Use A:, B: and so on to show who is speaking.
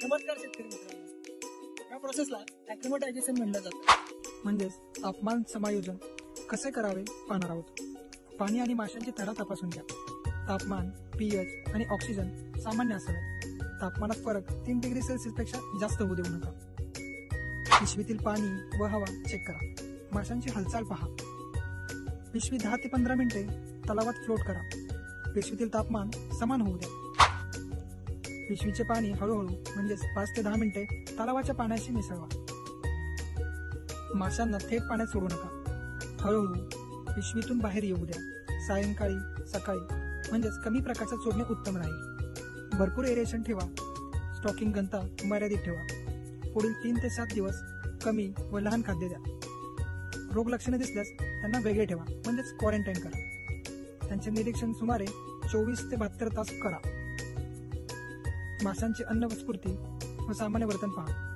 A: नमस्कार शेतकरी मित्रांनो, या प्रोसेसला ॲक्लिमटायझेशन म्हणलं जातं. म्हणजेच तापमान समायोजन कसे करावे पाहणार आहोत. पाणी आणि माशांची थरा तपासून घ्या. तापमान, पीएच आणि ऑक्सिजन सामान्य असावे. तापमानात फरक 3 डिग्री सेल्सिअस पेक्षा जास्त होऊ देऊ नका. पिशवीतील पाणी व हवा चेक करा. माशांची हालचाल पहा. पिशवी 10 ते 15 मिनिटे तलावात फ्लोट करा. पिशवीतील तापमान समान होऊ द्या. पिशवीचे पाणी हळूहळू म्हणजेच 5 ते 10 मिनिटे तलावाच्या पाण्याशी मिसळवा. माशांना थेट पाण्यात सोडू नका. हळूहळू पिशवीतून बाहेर येऊ द्या. सायंकाळी सकाळी म्हणजेच कमी प्रकाशात सोडणे उत्तम राहील. भरपूर एरेशन ठेवा. स्टॉकिंग घनता मर्यादित ठेवा. पुढील 3 ते 7 दिवस कमी व लहान खाद्य द्या. रोग लक्षणे दिसल्यास त्यांना वेगळे ठेवा म्हणजेच क्वारंटाईन करा. त्यांचे निरीक्षण सुमारे 24 ते 72 तास करा. माशांची अन्न स्फूर्ती व सामान्य वर्तन पहा.